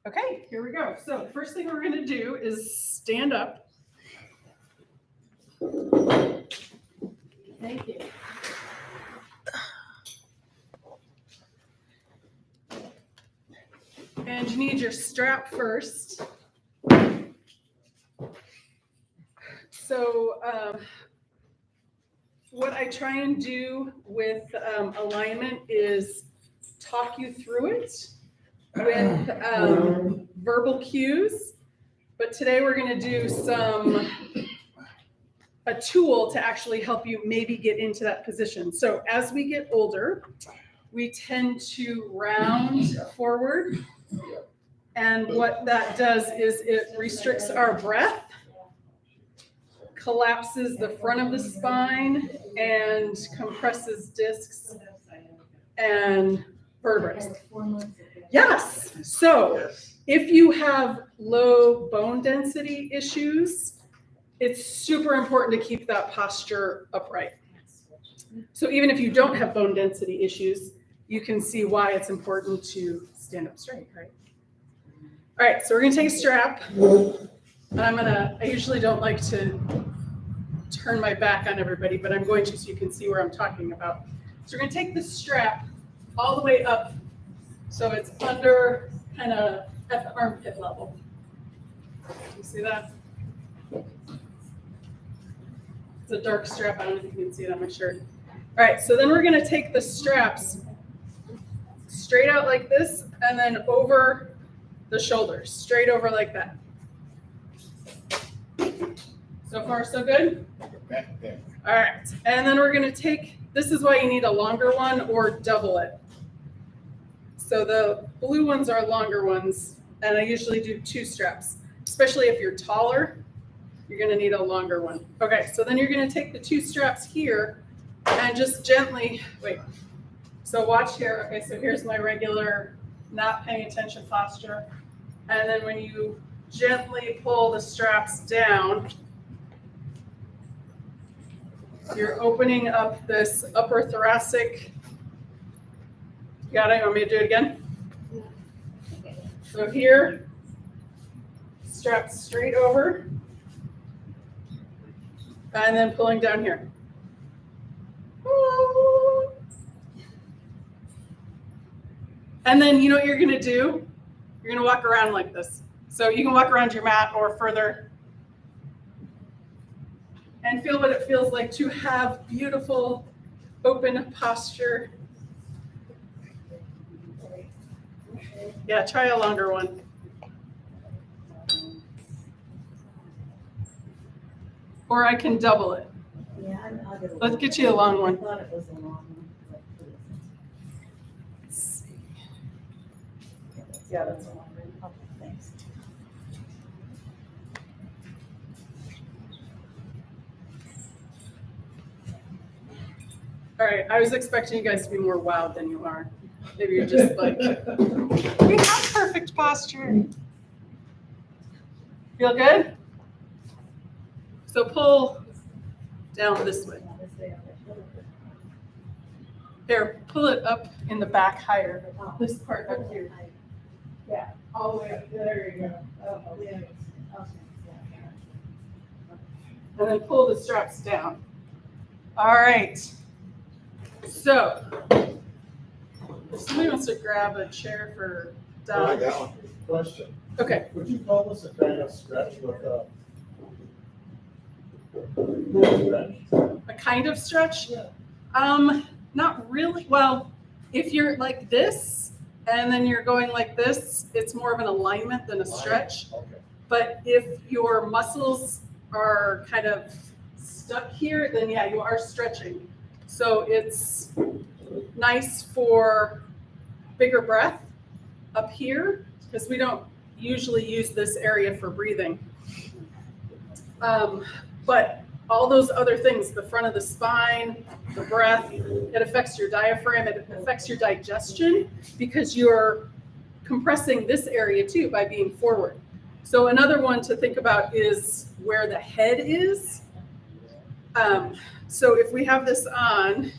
Okay, here we go. So the first thing we're going to do is stand up. Thank you. And you need your strap first. So what I try and do with alignment is talk you through it with verbal cues. But today we're going to do a tool to actually help you maybe get into that position. So as we get older, we tend to round forward. And what that does is it restricts our breath, collapses the front of the spine, and compresses discs and vertebrae. Yes. So if you have low bone density issues, it's super important to keep that posture upright. So even if you don't have bone density issues, you can see why it's important to stand up straight, right? All right, so we're gonna take a strap. And I usually don't like to turn my back on everybody, but I'm going to so you can see where I'm talking about. So we're gonna take the strap all the way up so it's under kind of at the armpit level. You see that? It's a dark strap. I don't know if you can see it on my shirt. All right, so then we're going to take the straps straight out like this and then over the shoulders, straight over like that. So far, so good? All right, and then we're going to take, this is why you need a longer one or double it. So the blue ones are longer ones, and I usually do 2 straps, especially if you're taller. You're going to need a longer one. Okay, so then you're going to take the 2 straps here and just gently, wait. So watch here. Okay, so here's my regular not paying attention posture. And then when you gently pull the straps down, you're opening up this upper thoracic. Got it? You want me to do it again? So here, straps straight over. And then pulling down here. And then you know what you're going to do? You're going to walk around like this. So you can walk around your mat or further and feel what it feels like to have beautiful open posture. Yeah, try a longer one. Or I can double it. Yeah, I'll do it. Let's get you a long one. I thought it was a long one. Let's see. Yeah, that's a long one. Okay, thanks. All right, I was expecting you guys to be more wowed than you are. Maybe you're just like, we have perfect posture. Feel good? So pull down this way. Here, pull it up in the back higher. This part up here. Yeah, all the way up. There you go. Oh, yeah. And then pull the straps down. All right. So, if somebody wants to grab a chair for Doug. I got one. Question. Okay. Would you call this a kind of stretch with a A kind of stretch? Yeah. Not really. Well, if you're like this and then you're going like this, it's more of an alignment than a stretch. Okay. But if your muscles are kind of stuck here, then yeah, you are stretching. So it's nice for bigger breath up here because we don't usually use this area for breathing. But all those other things, the front of the spine, the breath, it affects your diaphragm, it affects your digestion because you're compressing this area too by being forward. So another one to think about is where the head is. So if we have this on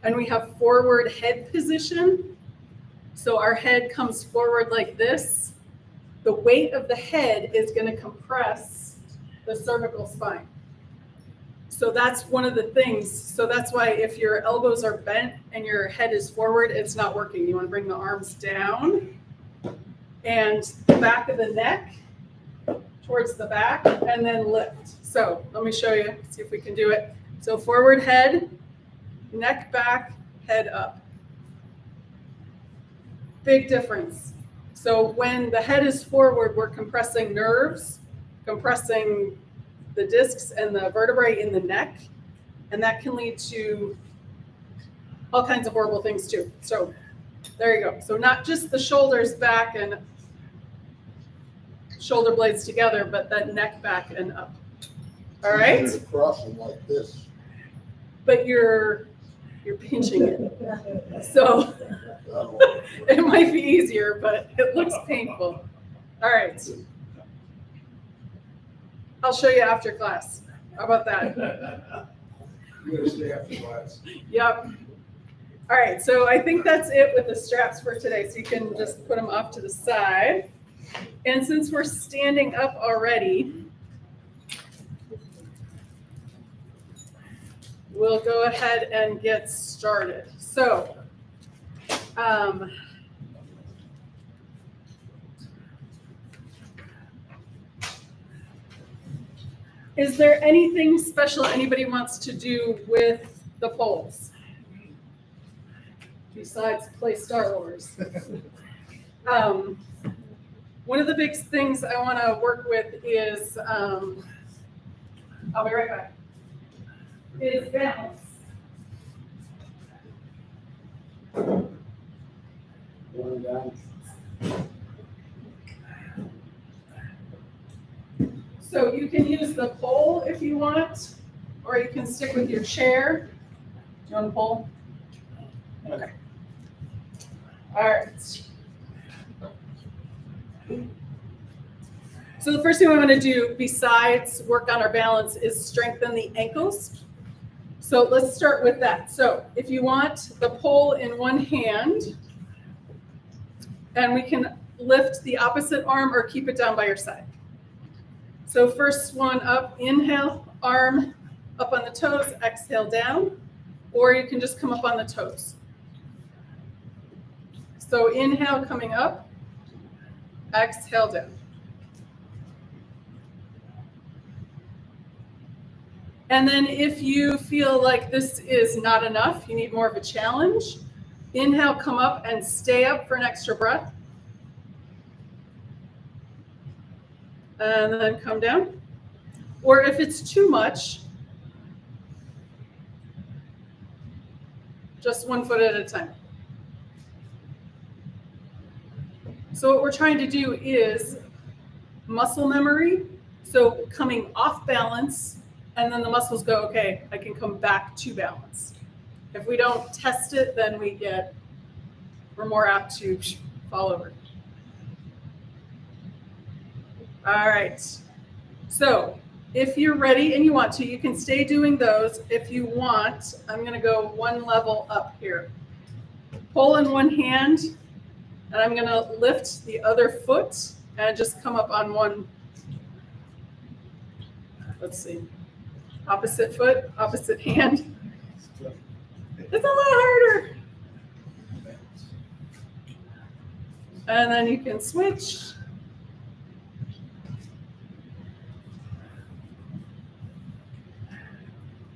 and we have forward head position, So our head comes forward like this. The weight of the head is going to compress the cervical spine. So that's one of the things. So that's why if your elbows are bent and your head is forward, it's not working. You want to bring the arms down and the back of the neck towards the back and then lift. So let me show you, see if we can do it. So forward head, neck back, head up. Big difference. So when the head is forward, we're compressing nerves, compressing the discs and the vertebrae in the neck, and that can lead to all kinds of horrible things too. So there you go. So not just the shoulders back and shoulder blades together, but that neck back and up. All right? You're crossing like this. But you're pinching it. So That'll- it might be easier, but it looks painful. All right. I'll show you after class. How about that? You're gonna stay after class. Yep. All right, so I think that's it with the straps for today. So you can just put them off to the side. And since we're standing up already, we'll go ahead and get started. So, is there anything special anybody wants to do with the poles? Besides play Star Wars. One of the big things I want to work with is, I'll be right back, is balance. So you can use the pole if you want, or you can stick with your chair. Do you want a pole? Okay. All right. So the first thing we want to do besides work on our balance is strengthen the ankles. So let's start with that. So if you want the pole in one hand, and we can lift the opposite arm or keep it down by your side. So first one up, inhale, arm up on the toes, exhale down, or you can just come up on the toes. So inhale coming up, exhale down. And then if you feel like this is not enough, you need more of a challenge, inhale, come up and stay up for an extra breath. And then come down. Or if it's too much, just 1 foot at a time. So what we're trying to do is muscle memory. So coming off balance, and then the muscles go, okay, I can come back to balance. If we don't test it, then we're more apt to fall over. All right. So if you're ready and you want to, you can stay doing those. If you want, I'm going to go one level up here. Pull in one hand, and I'm going to lift the other foot and just come up on one. Let's see. Opposite foot, opposite hand. It's a lot harder. And then you can switch.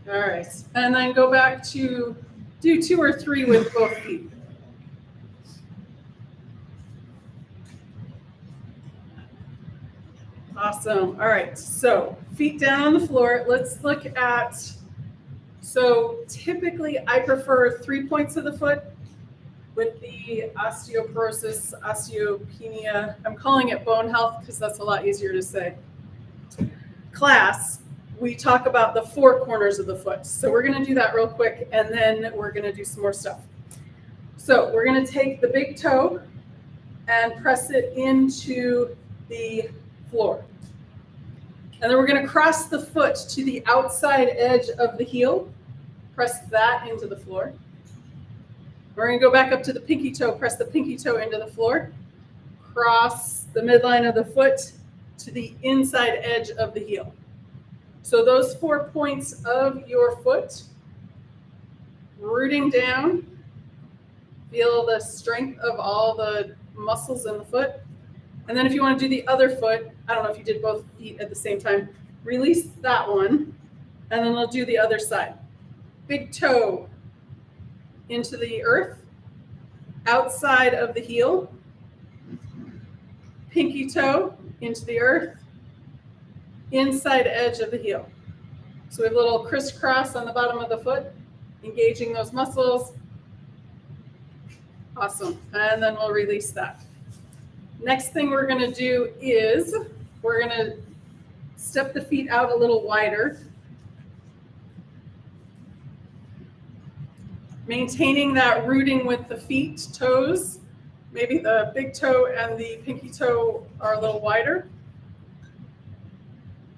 All right, and then go back to do 2 or 3 with both feet. Awesome. All right, so feet down on the floor. Let's look at, so typically I prefer 3 points of the foot with the osteoporosis, osteopenia. I'm calling it bone health because that's a lot easier to say. Class, we talk about the 4 corners of the foot. So we're going to do that real quick, and then we're going to do some more stuff. So we're going to take the big toe and press it into the floor. And then we're going to cross the foot to the outside edge of the heel. Press that into the floor. We're gonna go back up to the pinky toe, press the pinky toe into the floor, cross the midline of the foot to the inside edge of the heel. So those 4 points of your foot, rooting down, feel the strength of all the muscles in the foot. And then if you want to do the other foot, I don't know if you did both feet at the same time, release that one, and then we'll do the other side. Big toe into the earth, outside of the heel, pinky toe into the earth, inside edge of the heel. So we have a little crisscross on the bottom of the foot, engaging those muscles. Awesome. And then we'll release that. Next thing we're going to do is we're going to step the feet out a little wider, maintaining that rooting with the feet, toes. Maybe the big toe and the pinky toe are a little wider.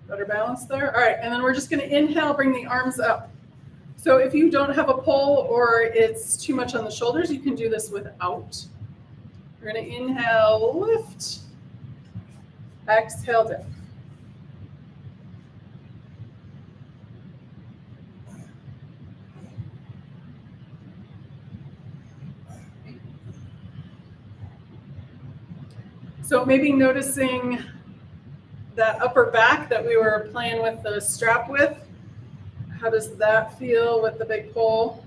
Better balance there. All right, and then we're just going to inhale, bring the arms up. So if you don't have a pole or it's too much on the shoulders, you can do this without. We're going to inhale, lift, exhale down. So maybe noticing that upper back that we were playing with the strap with. How does that feel with the big pole?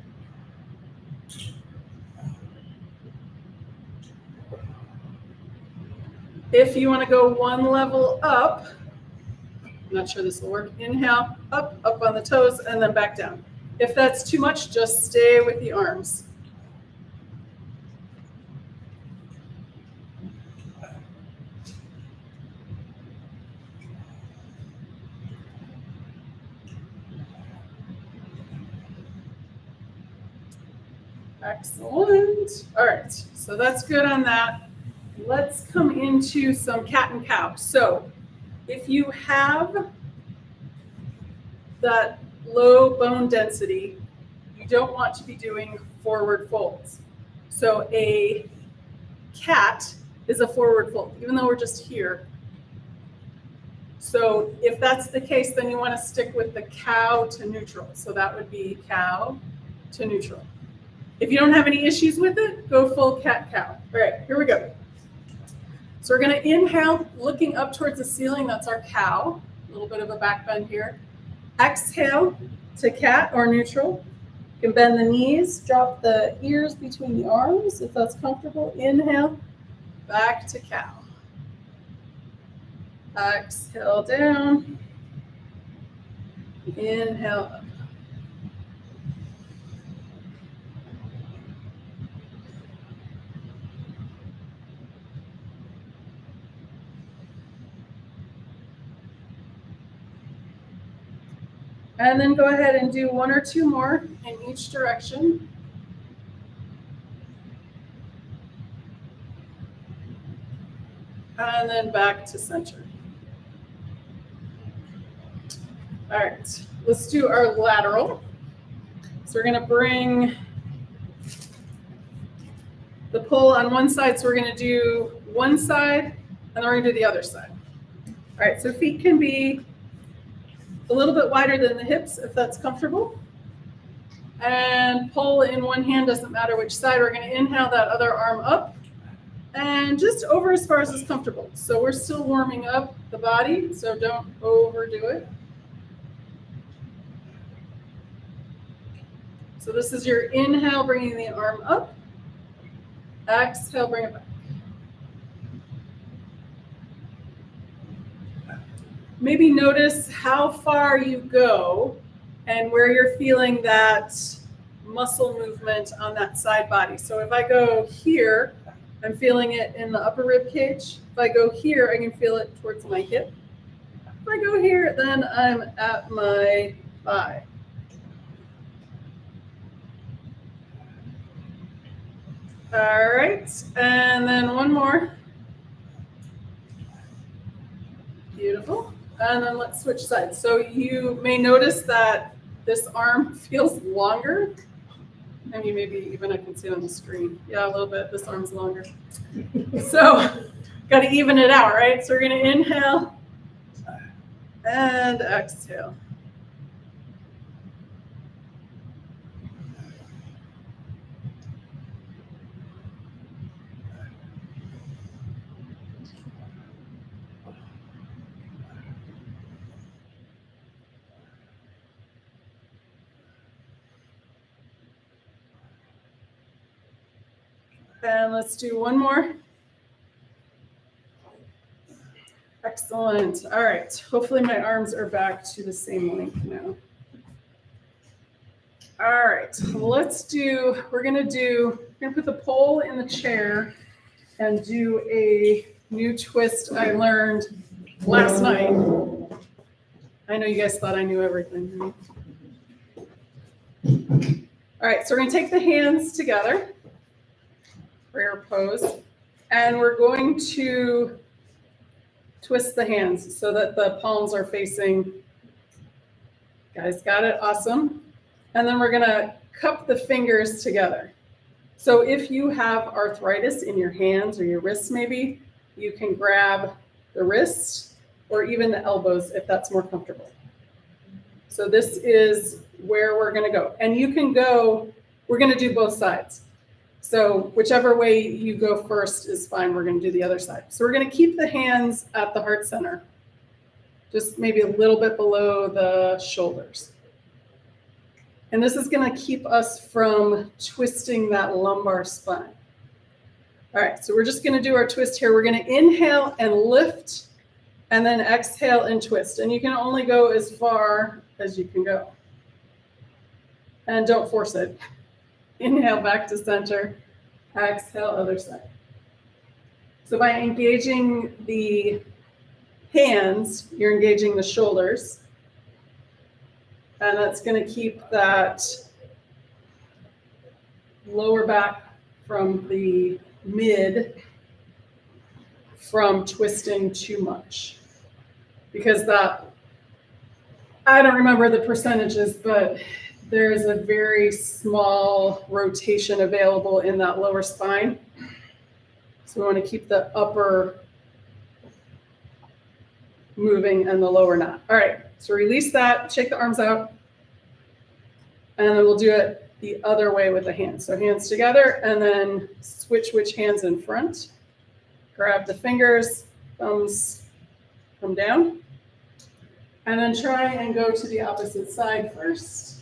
If you want to go one level up, I'm not sure this will work. Inhale, up on the toes, and then back down. If that's too much, just stay with the arms. Excellent. All right, so that's good on that. Let's come into some cat and cow. So if you have that low bone density, you don't want to be doing forward folds. So a cat is a forward fold, even though we're just here. So if that's the case, then you want to stick with the cow to neutral. So that would be cow to neutral. If you don't have any issues with it, go full cat-cow. All right, here we go. So we're going to inhale, looking up towards the ceiling. That's our cow. A little bit of a back bend here. Exhale to cat or neutral. You can bend the knees, drop the ears between the arms if that's comfortable. Inhale, back to cow. Exhale down. Inhale up. And then go ahead and do one or two more in each direction. And then back to center. All right, let's do our lateral. So we're going to bring the pull on one side. So we're going to do one side, and then we're going to do the other side. All right, so feet can be a little bit wider than the hips if that's comfortable. And pull in one hand, doesn't matter which side. We're going to inhale that other arm up and just over as far as is comfortable. So we're still warming up the body, so don't overdo it. So this is your inhale, bringing the arm up. Exhale, bring it back. Maybe notice how far you go and where you're feeling that muscle movement on that side body. So if I go here, I'm feeling it in the upper rib cage. If I go here, I can feel it towards my hip. If I go here, then I'm at my thigh. All right, and then one more. Beautiful. And then let's switch sides. So you may notice that this arm feels longer I mean, maybe even I can see it on the screen. Yeah, a little bit. This arm's longer. So, got to even it out, right? So we're going to inhale and exhale. And let's do one more. Excellent. All right. Hopefully my arms are back to the same length now. All right. We're going to put the pole in the chair and do a new twist I learned last night. I know you guys thought I knew everything. Right? All right. So we're going to take the hands together. Prayer pose, and we're going to twist the hands so that the palms are facing. Guys, got it? Awesome. And then we're going to cup the fingers together. So if you have arthritis in your hands or your wrists, maybe you can grab the wrist or even the elbows if that's more comfortable. So this is where we're going to go, and you can go. We're going to do both sides. So whichever way you go first is fine. We're going to do the other side. So we're going to keep the hands at the heart center, just maybe a little bit below the shoulders. And this is going to keep us from twisting that lumbar spine. All right, so we're just going to do our twist here. We're going to inhale and lift, and then exhale and twist. And you can only go as far as you can go. And don't force it. Inhale back to center, exhale other side. So by engaging the hands, you're engaging the shoulders. And that's going to keep that lower back from the mid from twisting too much. Because I don't remember the percentages, but there's a very small rotation available in that lower spine. So we want to keep the upper moving and the lower not. All right, so release that, shake the arms out, and then we'll do it the other way with the hands. So hands together, and then switch which hands in front. Grab the fingers, thumbs come down, and then try and go to the opposite side first.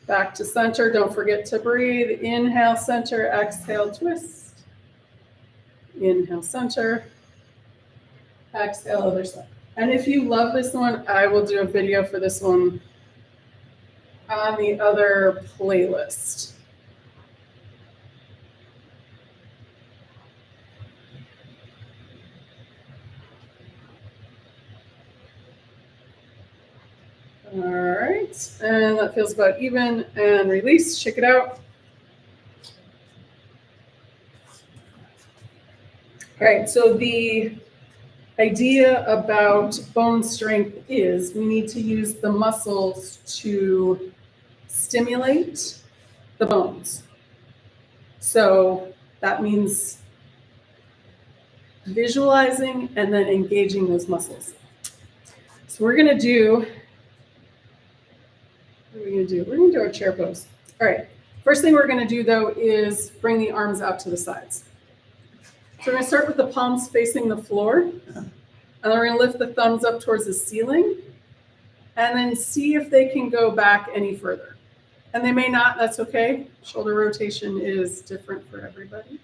Back to center. Don't forget to breathe. Inhale, center. Exhale, twist. Inhale, center. Exhale, other side. And if you love this one, I will do a video for this one on the other playlist. All right, and that feels about even, and release, shake it out. All right, so the idea about bone strength is we need to use the muscles to stimulate the bones. So that means visualizing and then engaging those muscles. So we're going to do, what are we going to do? We're going to do our chair pose. All right. First thing we're going to do, though, is bring the arms out to the sides. So we're going to start with the palms facing the floor. And then we're going to lift the thumbs up towards the ceiling. And then see if they can go back any further. And they may not, that's okay. Shoulder rotation is different for everybody.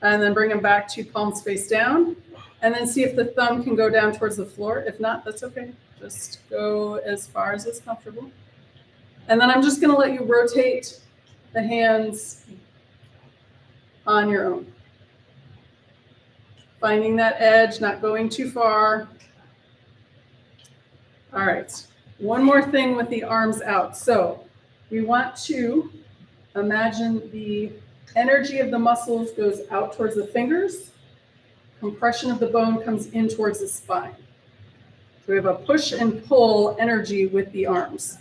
And then bring them back to palms face down. And then see if the thumb can go down towards the floor. If not, that's okay. Just go as far as is comfortable. And then I'm just going to let you rotate the hands on your own. Finding that edge, not going too far. All right. One more thing with the arms out. So we want to imagine the energy of the muscles goes out towards the fingers. Compression of the bone comes in towards the spine. So we have a push and pull energy with the arms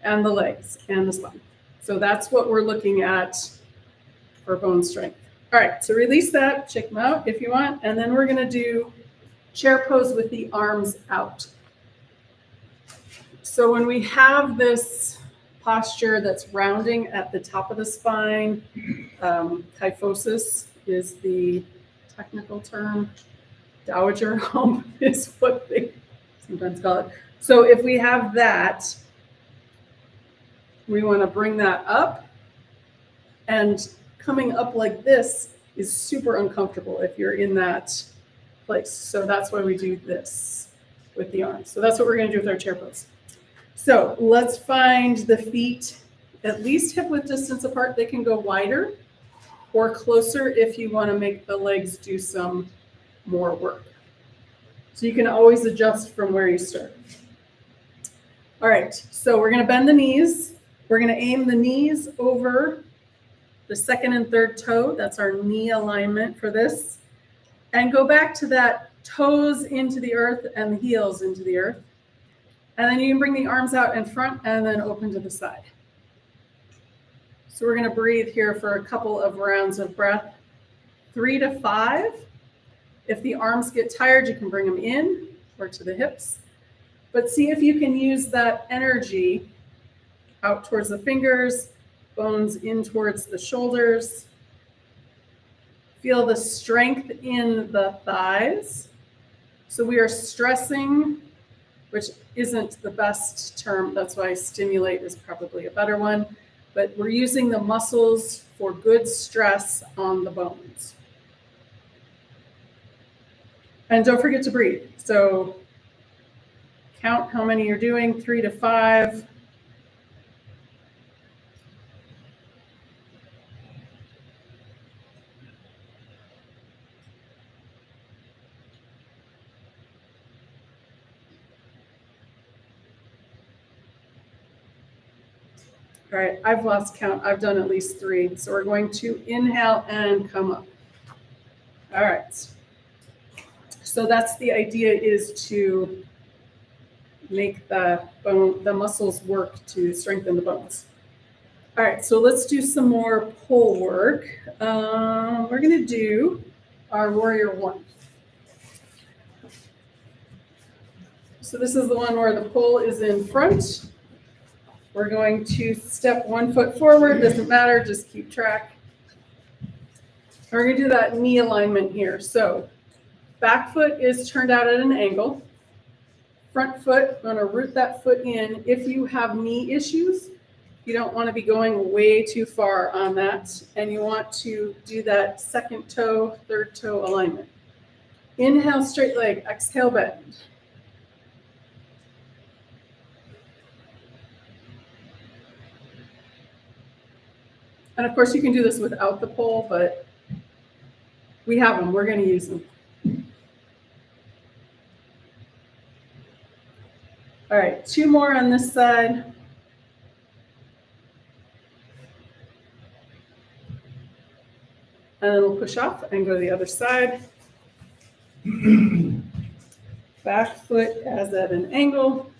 and the legs and the spine. So that's what we're looking at for bone strength. All right, so release that, check them out if you want, and then we're gonna do chair pose with the arms out. So when we have this posture that's rounding at the top of the spine, kyphosis is the technical term. Dowager hump is what they sometimes call it. So if we have that, we want to bring that up, and coming up like this is super uncomfortable if you're in that place. So that's why we do this with the arms. So that's what we're going to do with our chair pose. So let's find the feet at least hip width distance apart. They can go wider or closer if you want to make the legs do some more work. So you can always adjust from where you start. All right, so we're going to bend the knees. We're going to aim the knees over the second and third toe. That's our knee alignment for this. And go back to that toes into the earth and the heels into the earth. And then you can bring the arms out in front and then open to the side. So we're going to breathe here for a couple of rounds of breath. 3 to 5. If the arms get tired, you can bring them in or to the hips. But see if you can use that energy out towards the fingers, bones in towards the shoulders. Feel the strength in the thighs. So we are stressing, which isn't the best term. That's why stimulate is probably a better one. But we're using the muscles for good stress on the bones. And don't forget to breathe. So count how many you're doing, 3 to 5. All right, I've lost count. I've done at least 3. So we're going to inhale and come up. All right. So that's the idea, is to make the muscles work to strengthen the bones. All right, so let's do some more pull work. We're going to do our warrior 1. So this is the one where the pull is in front. We're going to step 1 foot forward, doesn't matter, just keep track. We're going to do that knee alignment here. So back foot is turned out at an angle. Front foot, I'm going to root that foot in. If you have knee issues, you don't want to be going way too far on that, and you want to do that second toe, third toe alignment. Inhale, straight leg, exhale, bend. And of course, you can do this without the pole, but we have them. We're going to use them. All right, 2 more on this side. And then we'll push off and go to the other side. Back foot as at an angle.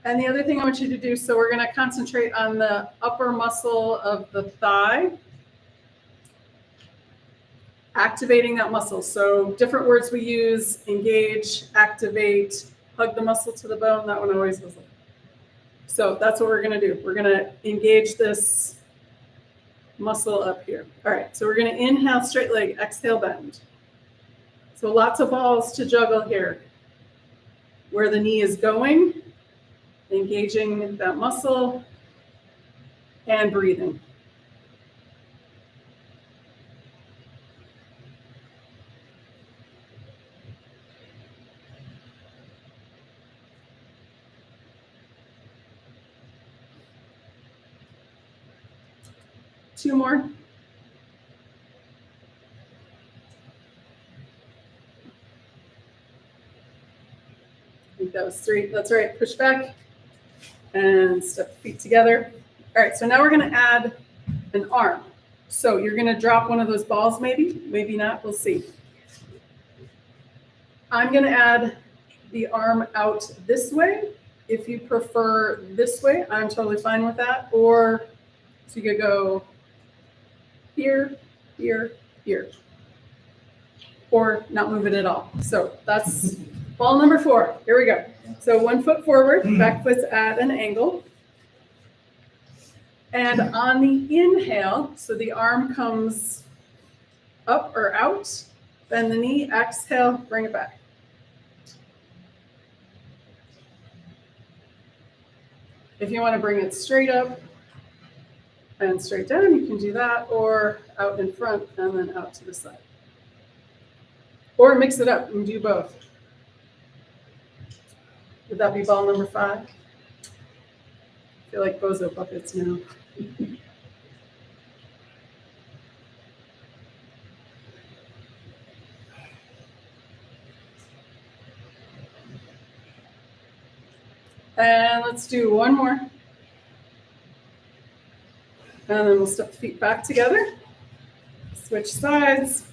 And the other thing I want you to do, so we're going to concentrate on the upper muscle of the thigh. Activating that muscle. So different words we use: engage, activate, hug the muscle to the bone. That one always was. So that's what we're going to do. We're going to engage this muscle up here. All right, so we're going to inhale, straight leg, exhale, bend. So lots of balls to juggle here. Where the knee is going, engaging that muscle, and breathing. Two more. I think that was 3. That's right. Push back and step the feet together. All right, so now we're going to add an arm. So you're going to drop one of those balls, maybe not. We'll see. I'm going to add the arm out this way. if you prefer this way, I'm totally fine with that. Or so you could go here, here, here, or not move it at all. So that's ball number 4. Here we go. So 1 foot forward, back foot's at an angle. And on the inhale, so the arm comes up or out, bend the knee, exhale, bring it back. If you want to bring it straight up and straight down, you can do that, or out in front and then out to the side. Or mix it up and do both. Would that be ball number 5? I feel like bozo buckets now. And let's do one more. And then we'll step the feet back together. Switch sides.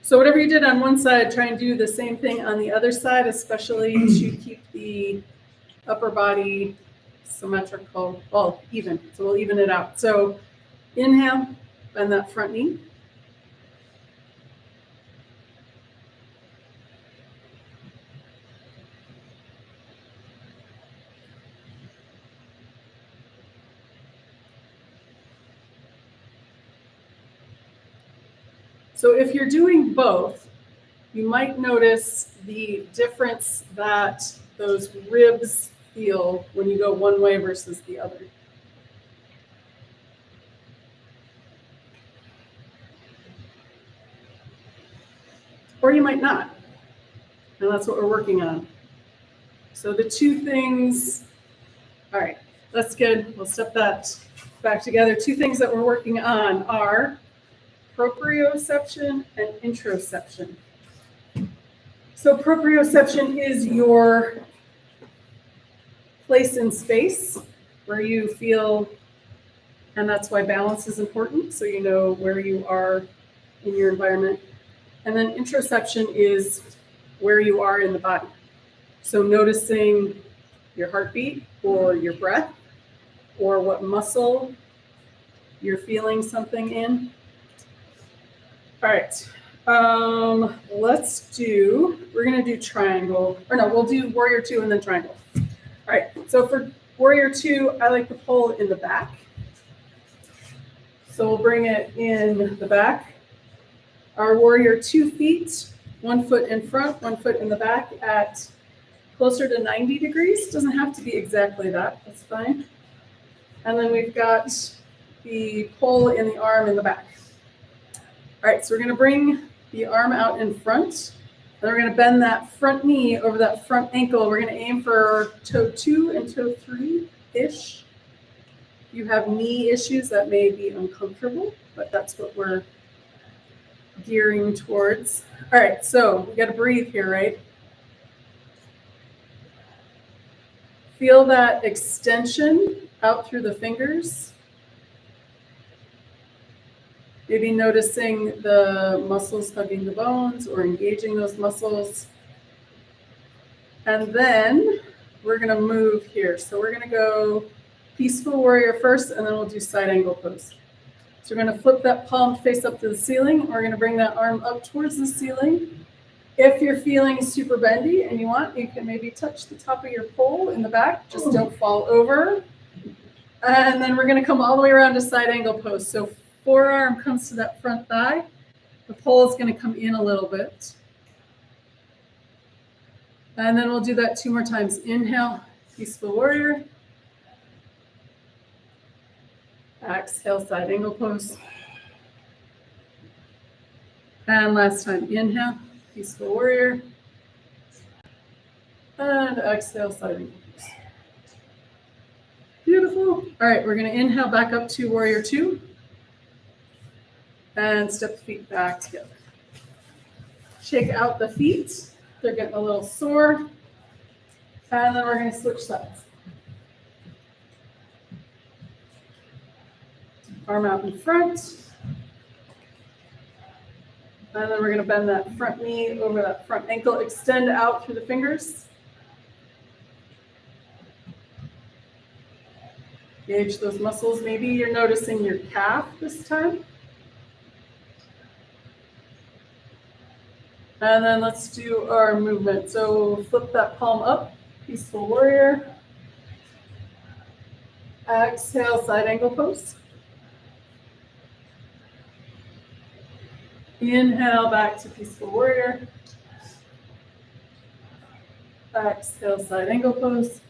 So whatever you did on one side, try and do the same thing on the other side, especially to keep the upper body symmetrical, well, even. So we'll even it out. So inhale, bend that front knee. So if you're doing both, you might notice the difference that those ribs feel when you go one way versus the other. Or you might not, and that's what we're working on. So the two things, all right, that's good. We'll step that back together. 2 things that we're working on are proprioception and interoception. So proprioception is your place in space where you feel, and that's why balance is important, so you know where you are in your environment. And then interoception is where you are in the body. So noticing your heartbeat or your breath or what muscle you're feeling something in. All right, we're gonna do triangle, or no, we'll do warrior 2 and then triangle. All right, so for warrior 2, I like to pull in the back. So we'll bring it in the back. Our warrior 2 feet, 1 foot in front, 1 foot in the back at closer to 90 degrees. Doesn't have to be exactly that, that's fine. And then we've got the pull in the arm in the back. All right, so we're gonna bring the arm out in front, and we're gonna bend that front knee over that front ankle. We're gonna aim for toe 2 and toe 3-ish. If you have knee issues, that may be uncomfortable, but that's what we're gearing towards. All right, so we gotta breathe here, right? Feel that extension out through the fingers. Maybe noticing the muscles hugging the bones or engaging those muscles. And then we're gonna move here. So we're gonna go peaceful warrior first, and then we'll do side angle pose. So we're gonna flip that palm face up to the ceiling. We're gonna bring that arm up towards the ceiling. If you're feeling super bendy and you want, you can maybe touch the top of your pole in the back. Just don't fall over. And then we're gonna come all the way around to side angle pose. So forearm comes to that front thigh. The pole is going to come in a little bit. And then we'll do that 2 more times. Inhale, peaceful warrior. Exhale, side angle pose. And last time, inhale, peaceful warrior. And exhale, side angle pose. Beautiful. All right, we're going to inhale back up to warrior 2. And step the feet back together. Shake out the feet. They're getting a little sore. And then we're going to switch sides. Arm out in front. And then we're going to bend that front knee over that front ankle. Extend out through the fingers. Engage those muscles. Maybe you're noticing your calf this time. And then let's do our movement. So flip that palm up, peaceful warrior. Exhale, side angle pose. Inhale, back to peaceful warrior. Exhale, side angle pose.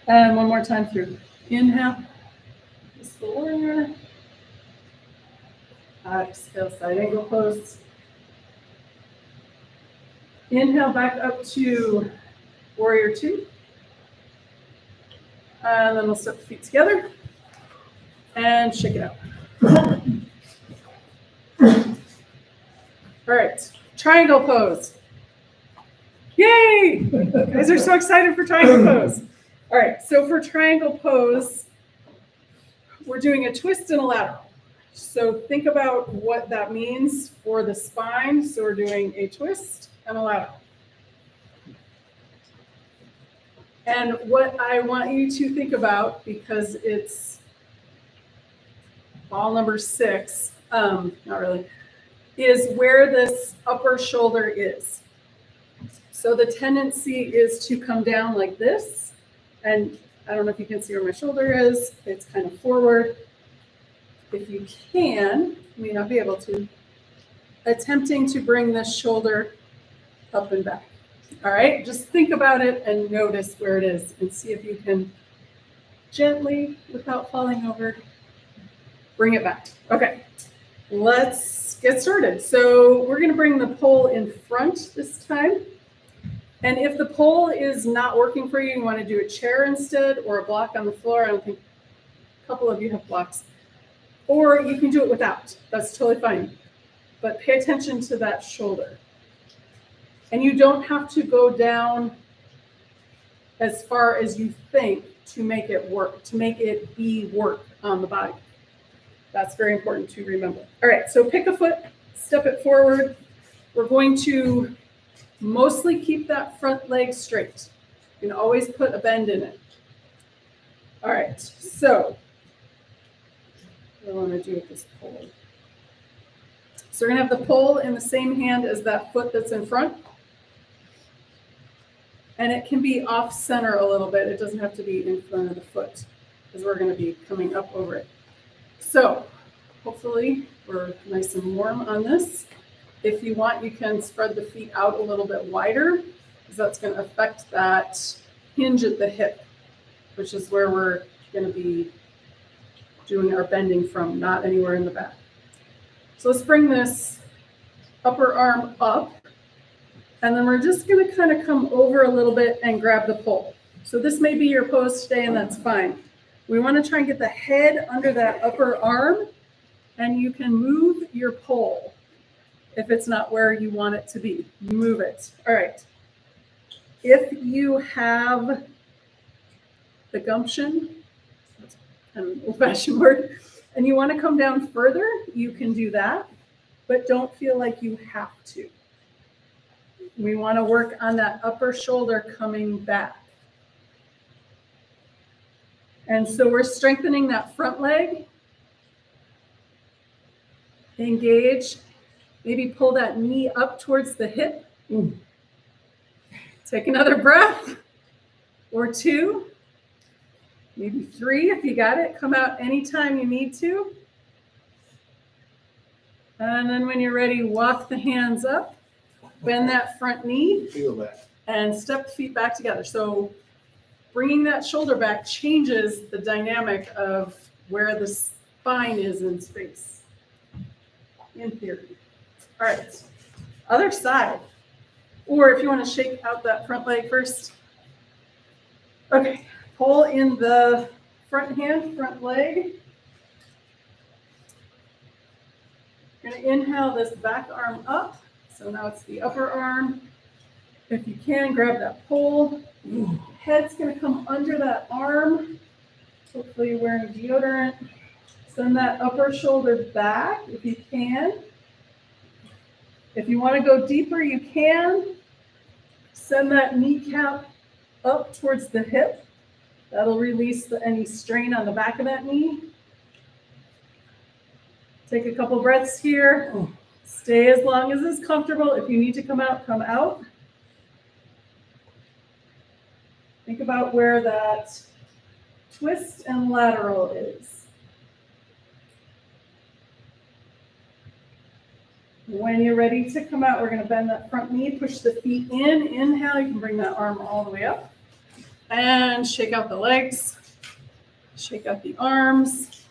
And one more time through. Inhale, peaceful warrior. Exhale, side angle pose. Inhale, back up to warrior two. And then we'll step the feet together and shake it out. All right, triangle pose. Yay! You guys are so excited for triangle pose. All right, so for triangle pose, we're doing a twist and a lateral. So think about what that means for the spine. So we're doing a twist and a lateral. And what I want you to think about, because it's ball number 6, not really, is where this upper shoulder is. So the tendency is to come down like this. And I don't know if you can see where my shoulder is. It's kind of forward. If you can, you may not be able to, attempting to bring this shoulder up and back. All right, just think about it and notice where it is and see if you can gently, without falling over, bring it back. Okay, let's get started. So we're going to bring the pole in front this time. And if the pole is not working for you, you want to do a chair instead or a block on the floor. I don't think a couple of you have blocks. Or you can do it without. That's totally fine. But pay attention to that shoulder. And you don't have to go down as far as you think to make it work, to make it be work on the body. That's very important to remember. All right, so pick a foot, step it forward. We're going to mostly keep that front leg straight. You can always put a bend in it. All right, so what do I want to do with this pole? So we're going to have the pole in the same hand as that foot that's in front. And it can be off center a little bit. It doesn't have to be in front of the foot because we're going to be coming up over it. So hopefully we're nice and warm on this. If you want, you can spread the feet out a little bit wider because that's going to affect that hinge at the hip, which is where we're going to be doing our bending from, not anywhere in the back. So let's bring this upper arm up. And then we're just going to kind of come over a little bit and grab the pole. So this may be your pose today, and that's fine. We want to try and get the head under that upper arm, and you can move your pole if it's not where you want it to be. Move it. All right. If you have the gumption, that's kind of an old-fashioned word, and you want to come down further, you can do that, but don't feel like you have to. We want to work on that upper shoulder coming back. And so we're strengthening that front leg. Engage. Maybe pull that knee up towards the hip. Take another breath or 2, maybe 3 if you got it. Come out anytime you need to. And then when you're ready, walk the hands up. Bend that front knee. Feel that. And step the feet back together. So bringing that shoulder back changes the dynamic of where the spine is in space, in theory. All right, other side. Or if you want to shake out that front leg first. Okay, pull in the front hand, front leg. You're going to inhale this back arm up. So now it's the upper arm. If you can, grab that pole. Head's going to come under that arm. Hopefully you're wearing deodorant. Send that upper shoulder back if you can. If you want to go deeper, you can. Send that kneecap up towards the hip. That'll release any strain on the back of that knee. Take a couple breaths here. Stay as long as is comfortable. If you need to come out, come out. Think about where that twist and lateral is. When you're ready to come out, we're going to bend that front knee, push the feet in. Inhale, you can bring that arm all the way up. And shake out the legs. Shake out the arms.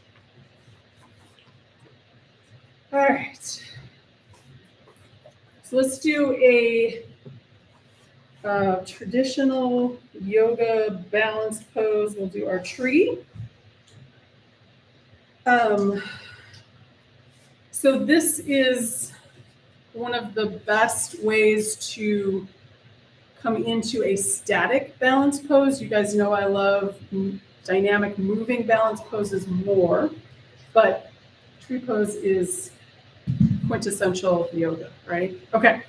All right. So let's do a traditional yoga balance pose. We'll do our tree. So this is one of the best ways to come into a static balance pose. You guys know I love dynamic moving balance poses more, but tree pose is quintessential yoga, right? Okay,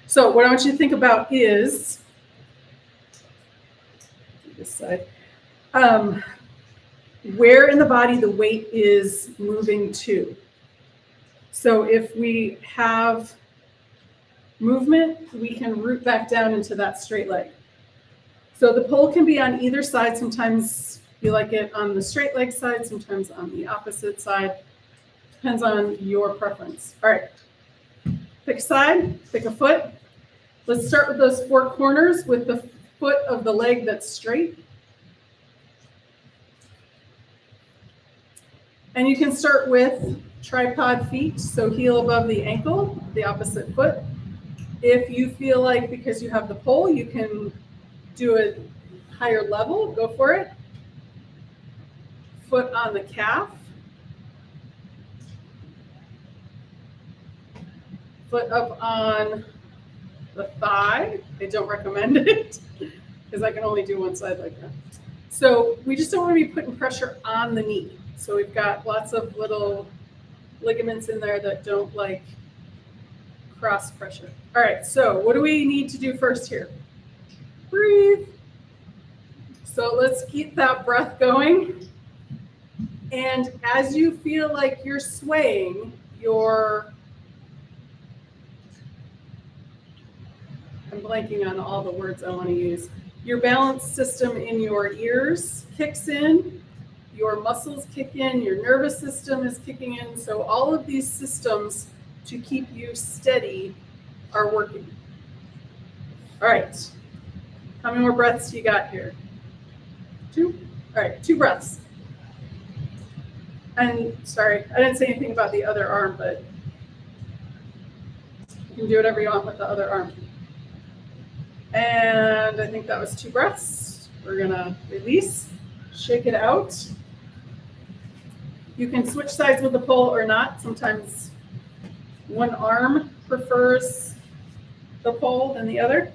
so what I want you to think about is, this side, where in the body the weight is moving to. So if we have movement, we can root back down into that straight leg. So the pole can be on either side. Sometimes you like it on the straight leg side, sometimes on the opposite side. Depends on your preference. All right, pick a side, pick a foot. Let's start with those four corners with the foot of the leg that's straight. And you can start with tripod feet, so heel above the ankle, the opposite foot. If you feel like because you have the pole, you can do a higher level, go for it. Foot on the calf. Foot up on the thigh. I don't recommend it because I can only do one side like that. So we just don't want to be putting pressure on the knee. So we've got lots of little ligaments in there that don't like cross pressure. All right, so what do we need to do first here? Breathe. So let's keep that breath going. And as you feel like you're swaying, I'm blanking on all the words I want to use. Your balance system in your ears kicks in, your muscles kick in, your nervous system is kicking in. So all of these systems to keep you steady are working. All right. How many more breaths do you got here? 2? All right, 2 breaths. And sorry, I didn't say anything about the other arm, but you can do whatever you want with the other arm. And I think that was 2 breaths. We're gonna release, shake it out. You can switch sides with the pole or not. Sometimes one arm prefers the pole than the other.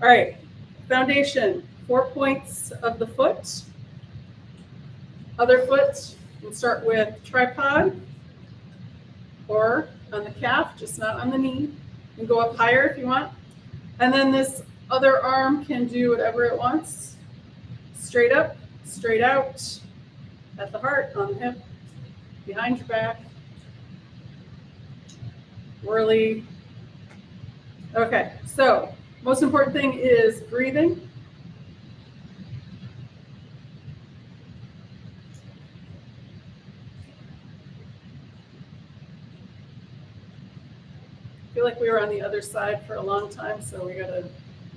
All right, foundation, 4 points of the foot. Other foot, you can start with tripod or on the calf, just not on the knee. You can go up higher if you want. And then this other arm can do whatever it wants. Straight up, straight out, at the heart, on the hip, behind your back. Whirly. Okay, so most important thing is breathing. I feel like we were on the other side for a long time, so we gotta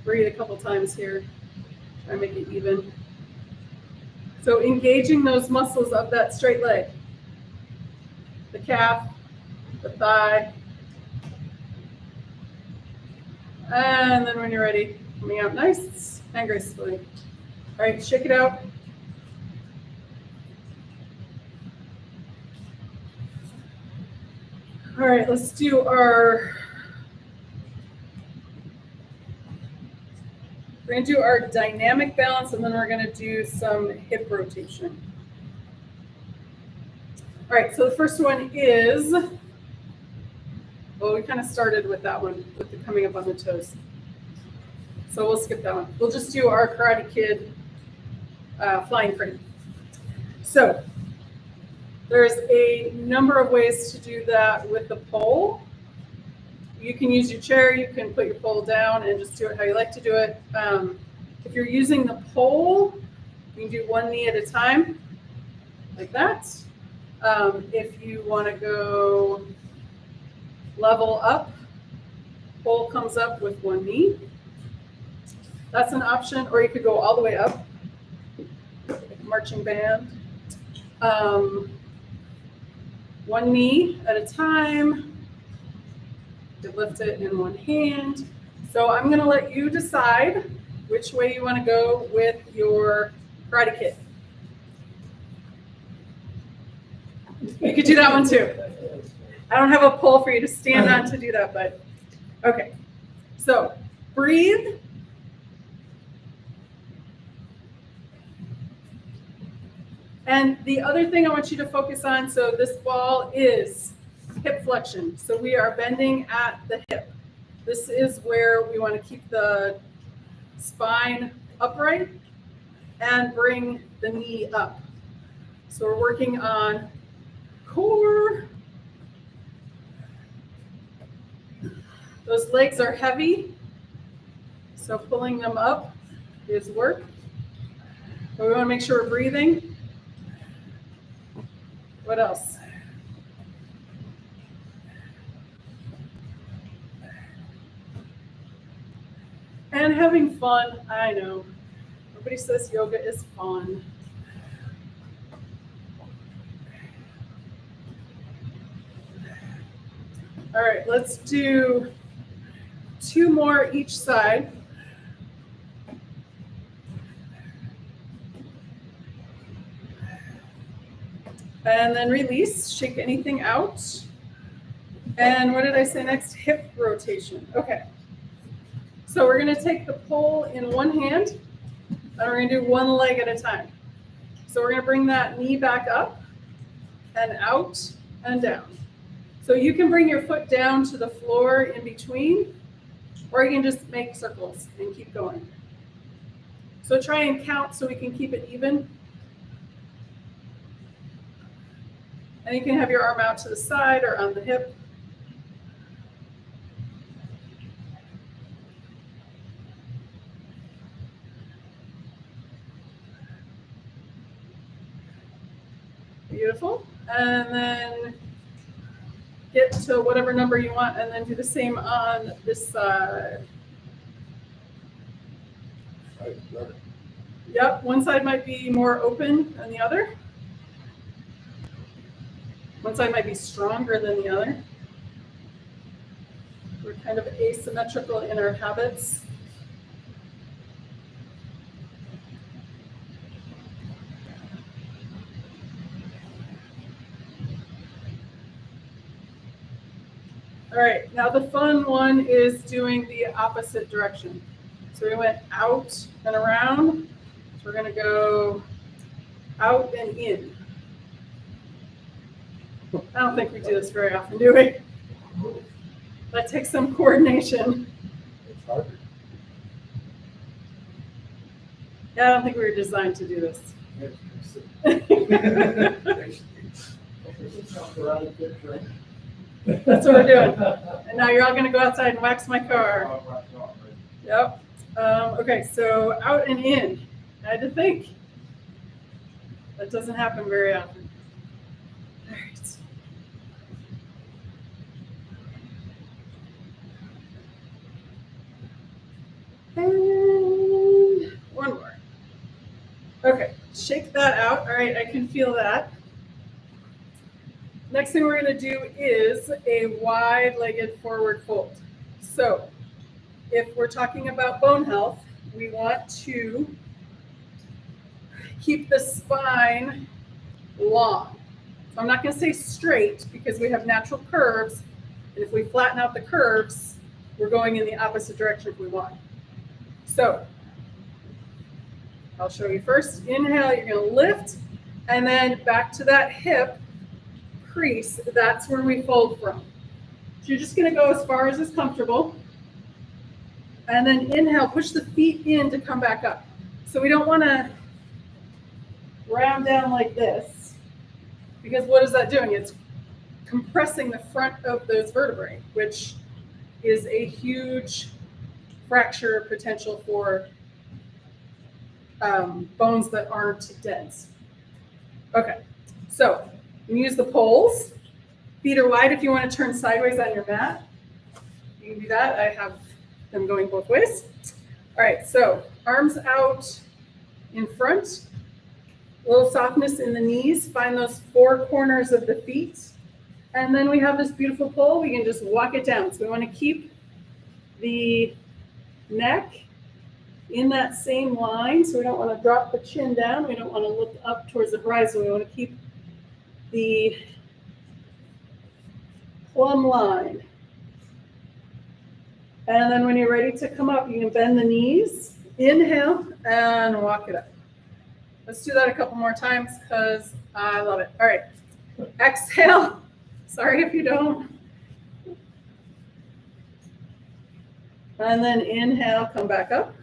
breathe a couple times here, try and make it even. So engaging those muscles of that straight leg, the calf, the thigh, and then when you're ready, coming out nice and gracefully. All right, shake it out. All right, let's do our, we're gonna do our dynamic balance and then we're gonna do some hip rotation. All right, so the first one is, well, we kind of started with that one, with the coming up on the toes. So we'll skip that one. We'll just do our Karate Kid flying crane. So there's a number of ways to do that with the pole. You can use your chair, you can put your pole down and just do it how you like to do it. If you're using the pole, you can do one knee at a time, like that. If you want to go level up, pole comes up with one knee. That's an option, or you could go all the way up, like marching band. One knee at a time. You lift it in one hand. So I'm going to let you decide which way you want to go with your Karate Kid. You could do that one too. I don't have a pole for you to stand on to do that, but okay. So breathe. And the other thing I want you to focus on, so this ball is hip flexion. So we are bending at the hip. This is where we want to keep the spine upright and bring the knee up. So we're working on core. Those legs are heavy, so pulling them up is work. But we want to make sure we're breathing. What else? And having fun. I know. Nobody says yoga is fun. All right, let's do 2 more each side. And then release, shake anything out. And what did I say next? Hip rotation. Okay. So we're going to take the pole in one hand, and we're going to do one leg at a time. So we're going to bring that knee back up and out and down. So you can bring your foot down to the floor in between, or you can just make circles and keep going. So try and count so we can keep it even. And you can have your arm out to the side or on the hip. Beautiful. And then get to whatever number you want and then do the same on this side. Yep, one side might be more open than the other. One side might be stronger than the other. We're kind of asymmetrical in our habits. All right, now the fun one is doing the opposite direction. So we went out and around. So we're going to go out and in. I don't think we do this very often, do we? That takes some coordination. It's harder. Yeah, I don't think we were designed to do this. Karate Kid training. That's what we're doing. And now you're all going to go outside and wax my car. Yep. Okay, so out and in. I had to think. That doesn't happen very often. All right. And one more. Okay, shake that out. All right, I can feel that. Next thing we're going to do is a wide-legged forward fold. So if we're talking about bone health, we want to keep the spine long. So I'm not going to say straight because we have natural curves. And if we flatten out the curves, we're going in the opposite direction if we want. So I'll show you first. Inhale, you're going to lift, and then back to that hip crease. That's where we fold from. So you're just going to go as far as is comfortable. And then inhale, push the feet in to come back up. So we don't want to round down like this. Because what is that doing? It's compressing the front of those vertebrae, which is a huge fracture potential for bones that aren't dense. Okay, so you use the poles. Feet are wide if you want to turn sideways on your mat. You can do that. I have them going both ways. All right, so arms out in front. A little softness in the knees. Find those four corners of the feet. And then we have this beautiful pole. We can just walk it down. So we want to keep the neck in that same line. So we don't want to drop the chin down. We don't want to look up towards the horizon. We want to keep the plumb line. And then when you're ready to come up, you can bend the knees, inhale, and walk it up. Let's do that a couple more times because I love it. All right, exhale. Sorry if you don't. And then inhale, come back up.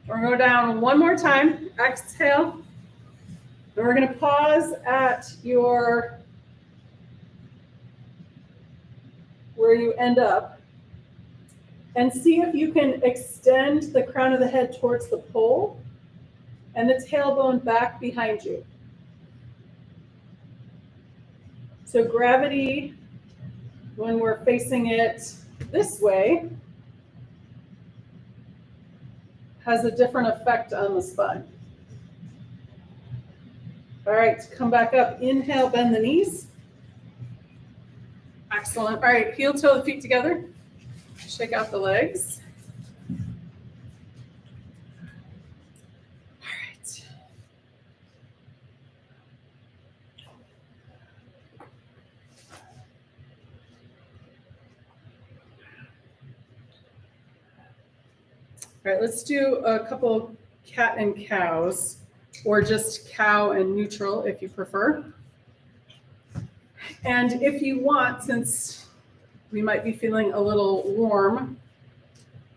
We're going to go down one more time. Exhale. And we're going to pause at your, where you end up. And see if you can extend the crown of the head towards the pole and the tailbone back behind you. So gravity, when we're facing it this way, has a different effect on the spine. All right, come back up. Inhale, bend the knees. Excellent. All right, heel toe the feet together. Shake out the legs. All right. All right, let's do a couple cat and cows, or just cow and neutral if you prefer. And if you want, since we might be feeling a little warm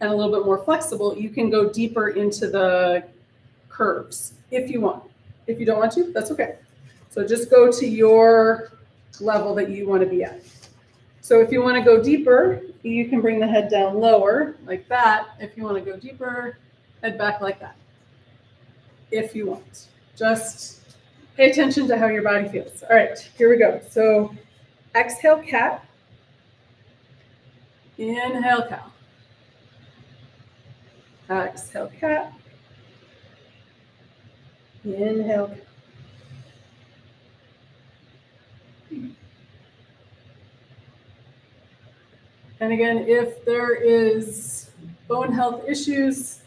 and a little bit more flexible, you can go deeper into the curves if you want. If you don't want to, that's okay. So just go to your level that you want to be at. So if you want to go deeper, you can bring the head down lower like that. If you want to go deeper, head back like that. If you want. Just pay attention to how your body feels. All right, here we go. So exhale, cat. Inhale, cow. Exhale, cat. Inhale, cow. And again, if there is bone health issues,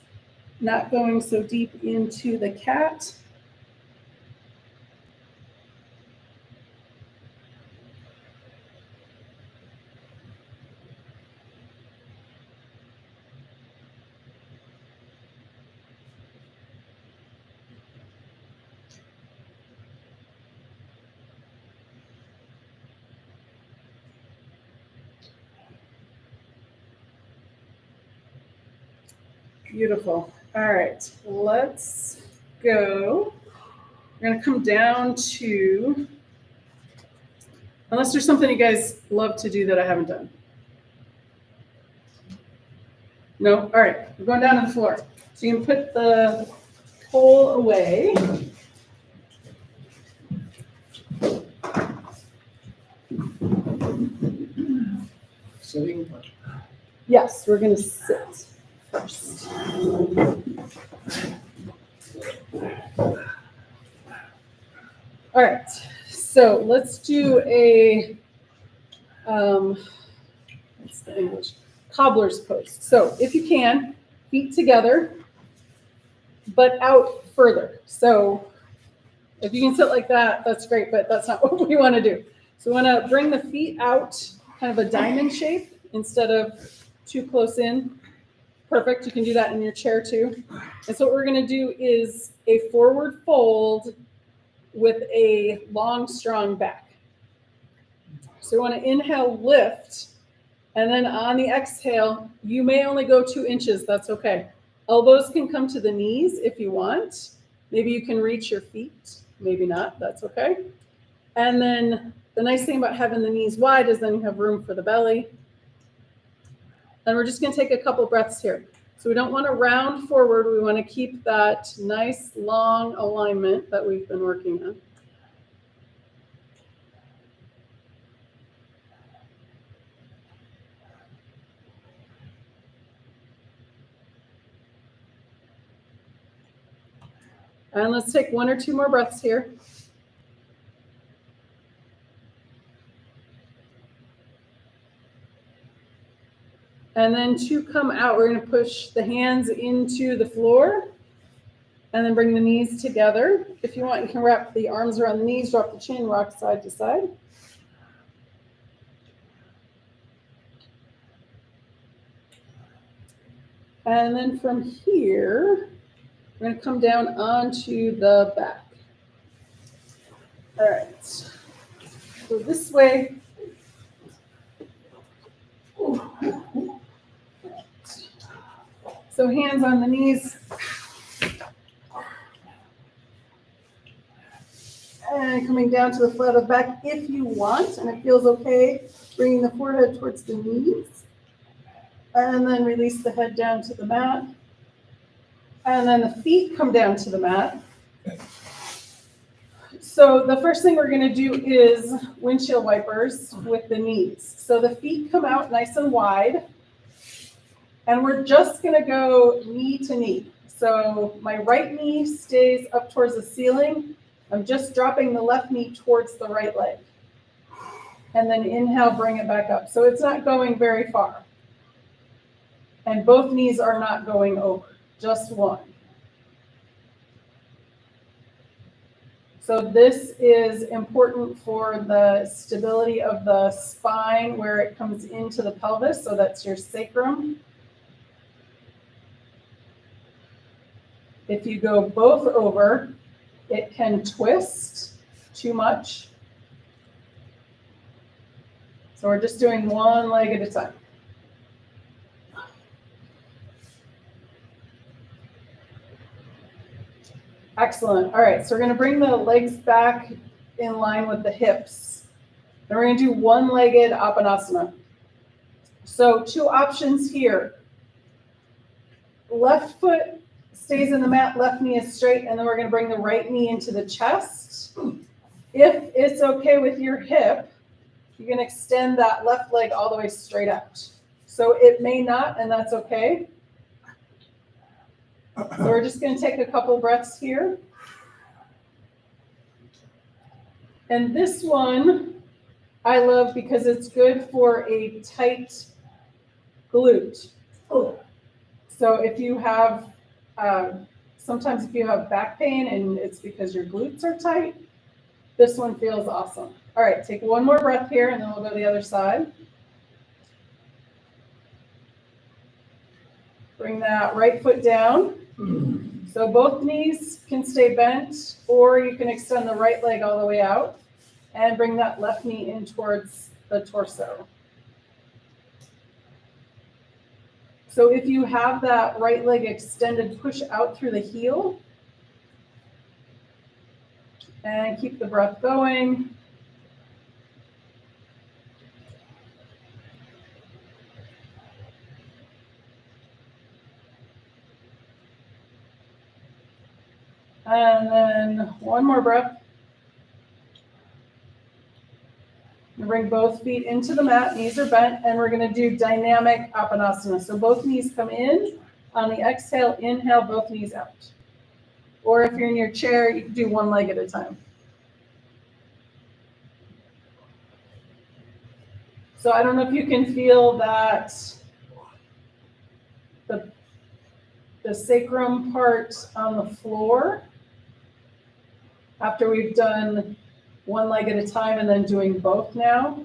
not going so deep into the cat. Beautiful. All right, let's go. We're going to come down to, unless there's something you guys love to do that I haven't done. No? All right, we're going down to the floor. So you can put the pole away. Sitting, Yes, we're going to sit first. All right, so let's do a, what's the English? Cobbler's pose. So if you can, feet together, but out further. So if you can sit like that, that's great, but that's not what we want to do. So we want to bring the feet out, kind of a diamond shape instead of too close in. Perfect, you can do that in your chair too. And so what we're going to do is a forward fold with a long, strong back. So we want to inhale, lift, and then on the exhale, you may only go 2 inches, that's okay. Elbows can come to the knees if you want. Maybe you can reach your feet, maybe not, that's okay. And then the nice thing about having the knees wide is then you have room for the belly. And we're just gonna take a couple breaths here. So we don't wanna round forward, we wanna keep that nice long alignment that we've been working on. And let's take one or two more breaths here. And then to come out, we're going to push the hands into the floor and then bring the knees together. If you want, you can wrap the arms around the knees, drop the chin, rock side to side. And then from here, we're going to come down onto the back. All right. So this way. So hands on the knees. And coming down to the flat of the back if you want, and it feels okay, bringing the forehead towards the knees. And then release the head down to the mat. And then the feet come down to the mat. So the first thing we're going to do is windshield wipers with the knees. So the feet come out nice and wide. And we're just going to go knee to knee. So my right knee stays up towards the ceiling. I'm just dropping the left knee towards the right leg. And then inhale, bring it back up. So it's not going very far. And both knees are not going over, just one. So this is important for the stability of the spine where it comes into the pelvis. So that's your sacrum. If you go both over, it can twist too much. So we're just doing one leg at a time. Excellent. All right, so we're going to bring the legs back in line with the hips. Then we're going to do one-legged Apanasana. So two options here. Left foot stays in the mat, left knee is straight, and then we're going to bring the right knee into the chest. If it's okay with your hip, you can extend that left leg all the way straight out. So it may not, and that's okay. So we're just going to take a couple breaths here. And this one I love because it's good for a tight glute. So if you have, sometimes if you have back pain and it's because your glutes are tight, this one feels awesome. All right, take one more breath here and then we'll go to the other side. Bring that right foot down. So both knees can stay bent, or you can extend the right leg all the way out and bring that left knee in towards the torso. So if you have that right leg extended, push out through the heel and keep the breath going. And then one more breath. Bring both feet into the mat, knees are bent, and we're going to do dynamic Apanasana. So both knees come in. On the exhale, inhale, both knees out. Or if you're in your chair, you can do one leg at a time. So I don't know if you can feel that the sacrum part on the floor after we've done one leg at a time and then doing both now.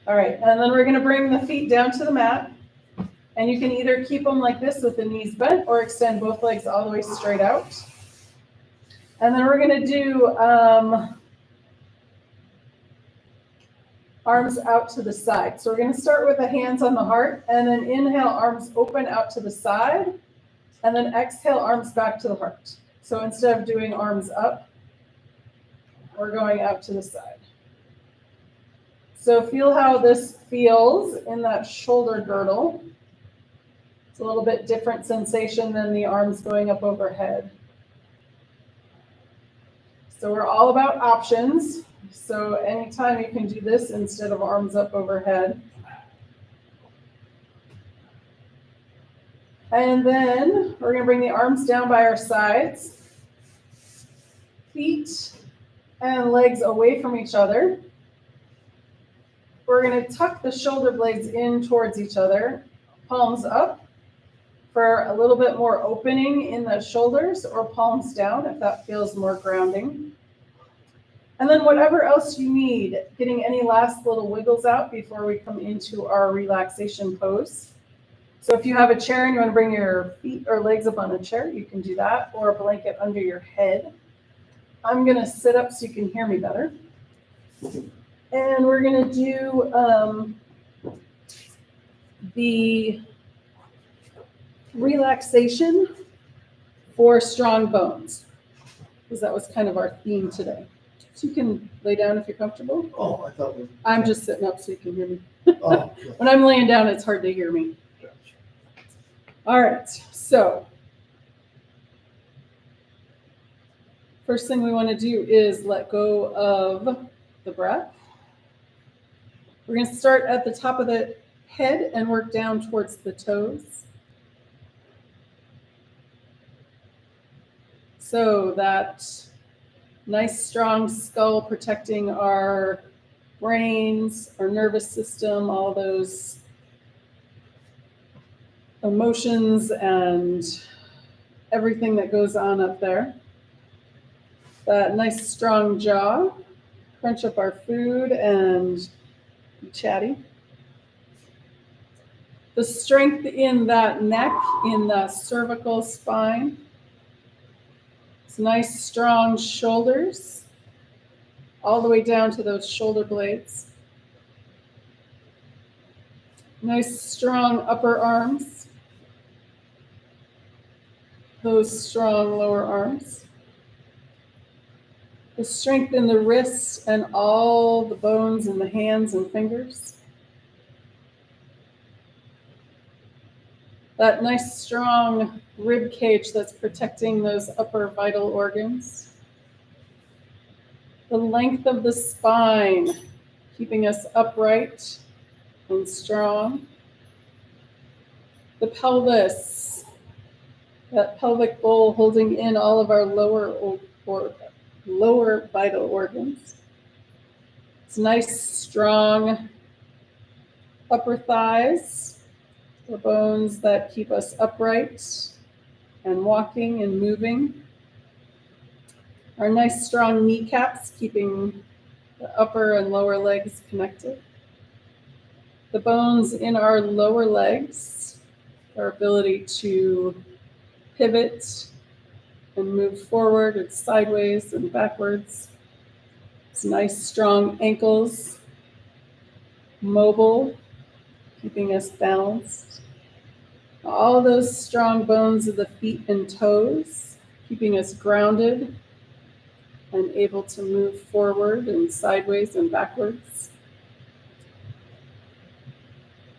All right, and then we're going to bring the feet down to the mat. And you can either keep them like this with the knees bent or extend both legs all the way straight out. And then we're going to do arms out to the side. So we're going to start with the hands on the heart, and then inhale, arms open out to the side, and then exhale, arms back to the heart. So instead of doing arms up, we're going out to the side. So feel how this feels in that shoulder girdle. It's a little bit different sensation than the arms going up overhead. So we're all about options. So anytime you can do this instead of arms up overhead. And then we're going to bring the arms down by our sides, feet and legs away from each other. We're going to tuck the shoulder blades in towards each other, palms up for a little bit more opening in the shoulders, or palms down if that feels more grounding. And then whatever else you need, getting any last little wiggles out before we come into our relaxation pose. So if you have a chair and you want to bring your feet or legs up on a chair, you can do that, or a blanket under your head. I'm going to sit up so you can hear me better. And we're going to do the relaxation for strong bones, because that was kind of our theme today. So you can lay down if you're comfortable. Oh, I thought we. I'm just sitting up so you can hear me. Oh, When I'm laying down, it's hard to hear me. All right, so first thing we want to do is let go of the breath. We're going to start at the top of the head and work down towards the toes. So that nice strong skull protecting our brains, our nervous system, all those emotions and everything that goes on up there. That nice strong jaw, crunch up our food and be chatty. The strength in that neck, in the cervical spine. It's nice strong shoulders, all the way down to those shoulder blades. Nice strong upper arms. Those strong lower arms. The strength in the wrists and all the bones in the hands and fingers. That nice strong rib cage that's protecting those upper vital organs. The length of the spine, keeping us upright and strong. The pelvis, that pelvic bowl holding in all of our lower vital organs. It's nice, strong upper thighs, the bones that keep us upright and walking and moving. Our nice, strong kneecaps, keeping the upper and lower legs connected. The bones in our lower legs, our ability to pivot and move forward and sideways and backwards. It's nice, strong ankles, mobile, keeping us balanced. All those strong bones of the feet and toes, keeping us grounded and able to move forward and sideways and backwards.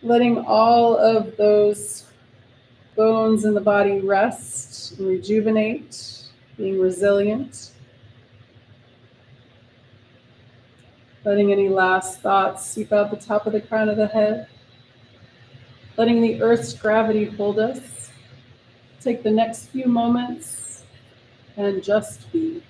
Letting all of those bones in the body rest and rejuvenate, being resilient. Letting any last thoughts seep out the top of the crown of the head. Letting the earth's gravity hold us. Take the next few moments and just be.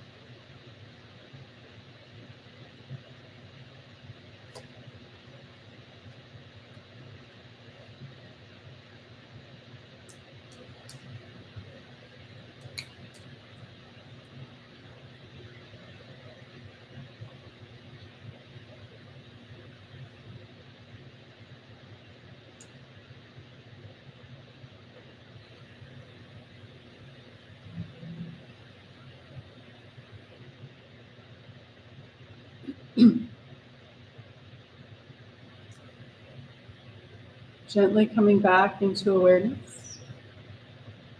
Gently coming back into awareness.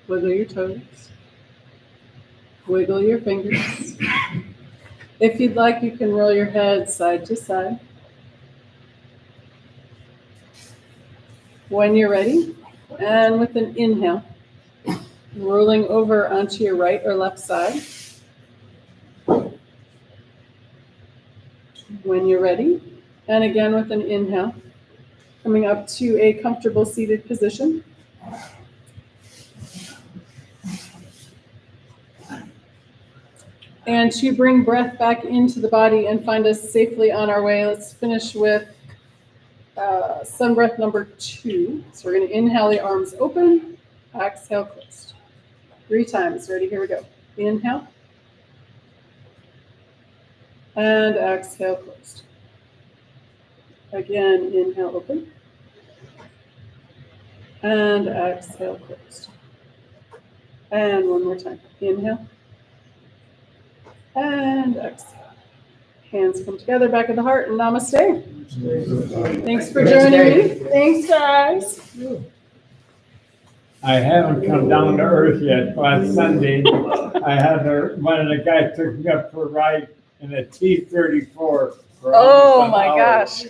Wiggle your toes. Wiggle your fingers. If you'd like, you can roll your head side to side. When you're ready, and with an inhale, rolling over onto your right or left side. When you're ready, and again with an inhale, coming up to a comfortable seated position. And to bring breath back into the body and find us safely on our way, let's finish with sun breath number 2. So we're going to inhale the arms open, exhale closed. 3 times. Ready? Here we go. Inhale. And exhale closed. Again, inhale open. And exhale closed. And one more time. Inhale. And exhale. Hands come together, back of the heart, and namaste. Thanks for joining me. Thanks, guys. I haven't come down to earth yet. Last Sunday, I had one of the guys took me up for a ride in a T-34. for Oh almost an my hour. gosh.